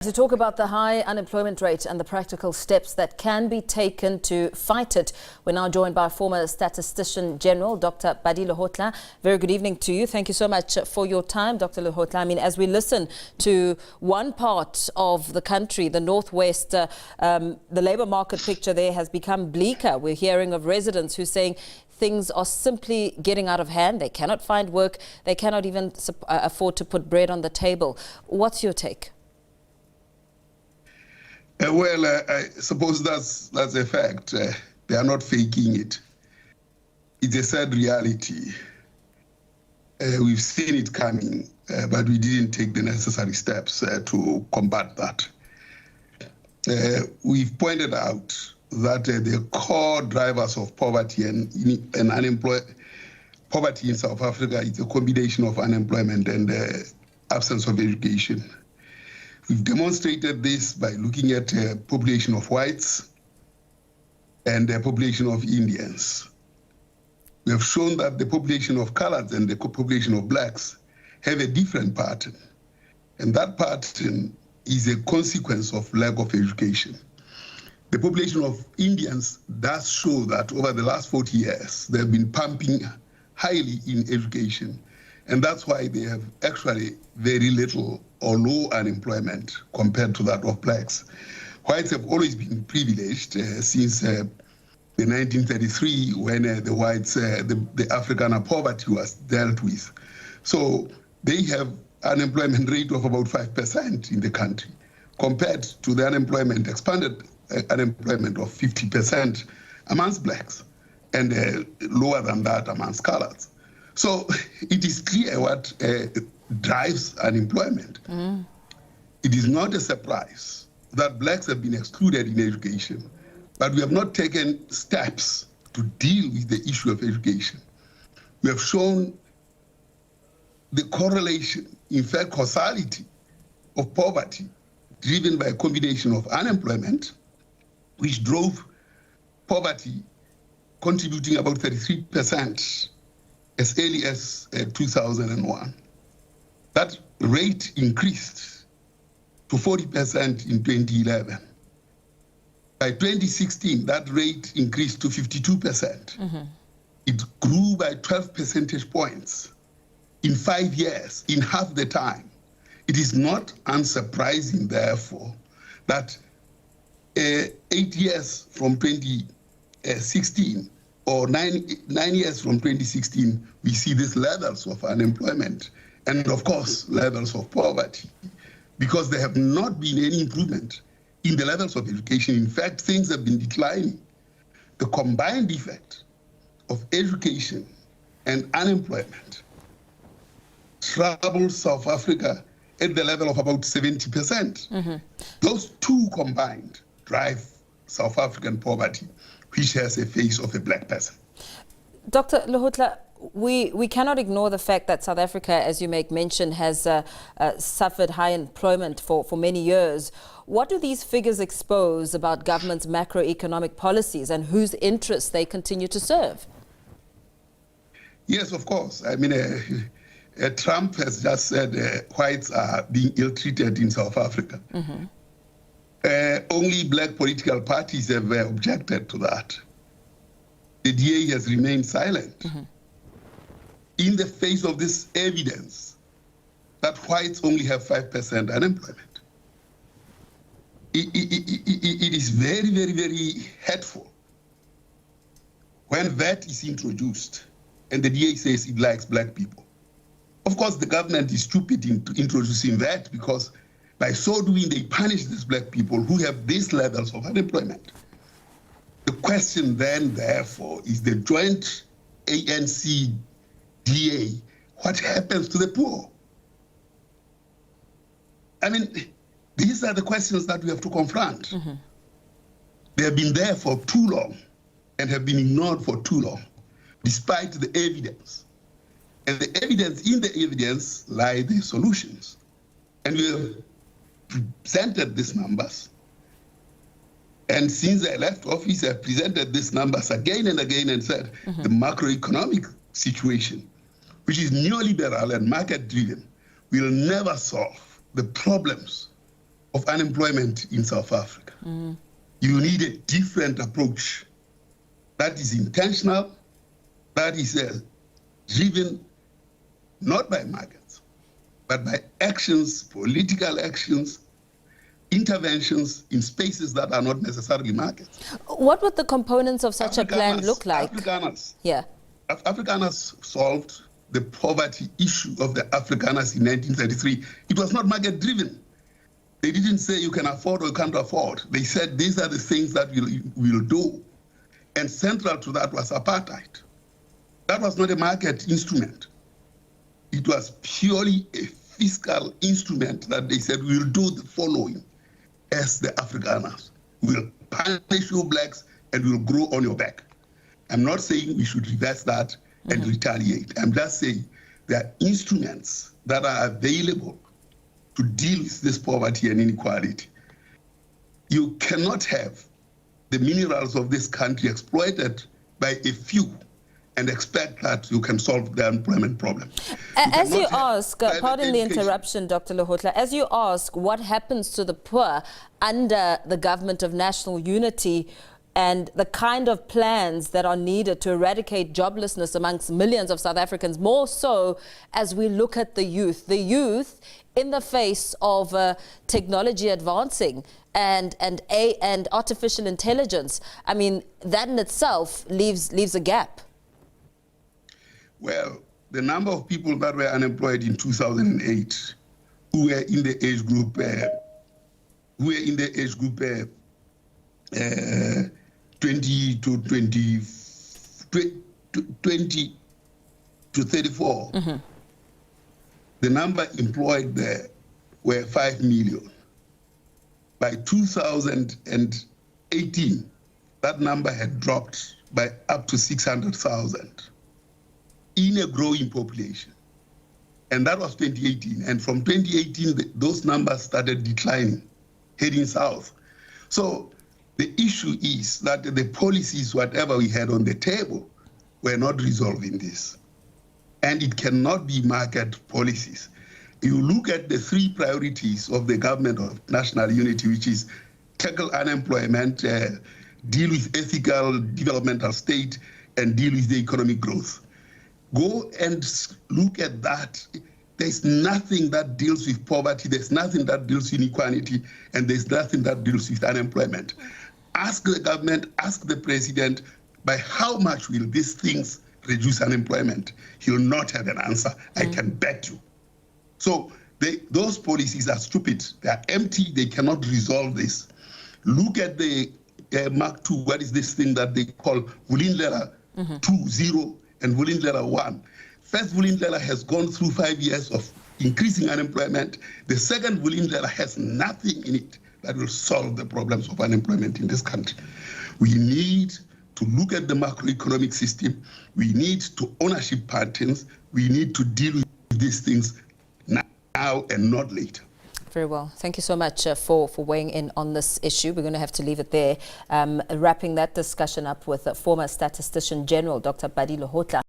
To talk about the high unemployment rate and the practical steps that can be taken to fight it, we're now joined by former statistician-general, Doctor Pali Lehohla. Very good evening to you. Thank you so much for your time, Dr. Lehohla. I mean, as we listen to one part of the country, the Northwest, the labour market picture there has become bleaker. We're hearing of residents who are saying things are simply getting out of hand. They cannot find work. They cannot even afford to put bread on the table. What's your take? I suppose that's a fact. They are not faking it. It's a sad reality. We've seen it coming, but we didn't take the necessary steps to combat that. We've pointed out that the core drivers of poverty and poverty in South Africa is a combination of unemployment and absence of education. We've demonstrated this by looking at a population of whites and a population of Indians. We have shown that the population of coloreds and the population of blacks have a different pattern. And that pattern is a consequence of lack of education. The population of Indians does show that over the last 40 years, they've been pumping highly in education. And that's why they have actually very little or low unemployment compared to that of blacks. Whites have always been privileged since the 1933 when the whites, the Afrikaner poverty was dealt with. So they have unemployment rate of about 5% in the country compared to the unemployment, expanded unemployment of 50% amongst blacks and lower than that amongst coloreds. So it is clear what drives unemployment. It is not a surprise that blacks have been excluded in education, but we have not taken steps to deal with the issue of education. We have shown the correlation, in fact, causality of poverty driven by a combination of unemployment, which drove poverty contributing about 33% as early as 2001. That rate increased to 40% in 2011. By 2016, that rate increased to 52%. It grew by 12 percentage points in 5 years, in half the time. It is not unsurprising, therefore, that 8 years from 2016, or nine years from 2016, we see these levels of unemployment and, of course, levels of poverty, because there have not been any improvement in the levels of education. In fact, things have been declining. The combined effect of education and unemployment troubles South Africa at the level of about 70%. Those two combined drive South African poverty, which has a face of a black person. Dr. Lehohla, we cannot ignore the fact that South Africa, as you make mention, has suffered high employment for many years. What do these figures expose about government's macroeconomic policies and whose interests they continue to serve? Yes, of course. I mean, Trump has just said whites are being ill-treated in South Africa. Only black political parties have objected to that. The DA has remained silent. In the face of this evidence that whites only have 5% unemployment, it is very, very, very hurtful when VAT is introduced and the DA says it likes black people. Of course, the government is stupid in introducing that, because by so doing, they punish these black people who have these levels of unemployment. The question then, therefore, is the joint ANC-DA, what happens to the poor? I mean, these are the questions that we have to confront. They have been there for too long and have been ignored for too long, despite the evidence. And the evidence, in the evidence lie the solutions. And we have presented these numbers. And since I left office, I presented these numbers again and again and said the macroeconomic situation, which is neoliberal and market-driven, will never solve the problems of unemployment in South Africa. You need a different approach that is intentional, that is driven not by markets, but by actions, political actions, interventions in spaces that are not necessarily markets. What would the components of such a plan look like? Afrikaners solved the poverty issue of the Afrikaners in 1933. It was not market driven. They didn't say you can afford or you can't afford. They said these are the things that we'll do. And central to that was apartheid. That was not a market instrument. It was purely a fiscal instrument that they said we'll do the following as the Afrikaners. We'll punish you blacks and we'll grow on your back. I'm not saying we should reverse that and retaliate. I'm just saying there are instruments that are available to deal with this poverty and inequality. You cannot have the minerals of this country exploited by a few and expect that you can solve the unemployment problem. As you ask, pardon the interruption, Dr. Lehohla, as you ask what happens to the poor under the government of national unity and the kind of plans that are needed to eradicate joblessness amongst millions of South Africans, more so as we look at the youth in the face of technology advancing and artificial intelligence. I mean, that in itself leaves a gap. Well, the number of people that were unemployed in 2008 who were in the age group 20 to 34, the number employed there were 5 million. By 2018, that number had dropped by up to 600,000 in a growing population. And that was 2018. And from 2018, those numbers started declining, heading south. So the issue is that the policies, whatever we had on the table, were not resolving this. And it cannot be market policies. You look at the three priorities of the government of national unity, which is tackle unemployment, deal with ethical developmental state, and deal with the economic growth. Go and look at that. There's nothing that deals with poverty, there's nothing that deals with inequality, and there's nothing that deals with unemployment. Ask the government, ask the president, by how much will these things reduce unemployment? He'll not have an answer, I can bet you. So those policies are stupid, they are empty, they cannot resolve this. Look at the Mark II, what is this thing that they call Vulindlela 2.0 and Vulindlela 1. First Vulindlela has gone through 5 years of increasing unemployment. The second Vulindlela has nothing in it that will solve the problems of unemployment in this country. We need to look at the macroeconomic system. We need to ownership patterns. We need to deal with these things now and not later. Very well. Thank you so much for weighing in on this issue. We're going to have to leave it there. Wrapping that discussion up with former statistician general, Dr. Pali Lehohla.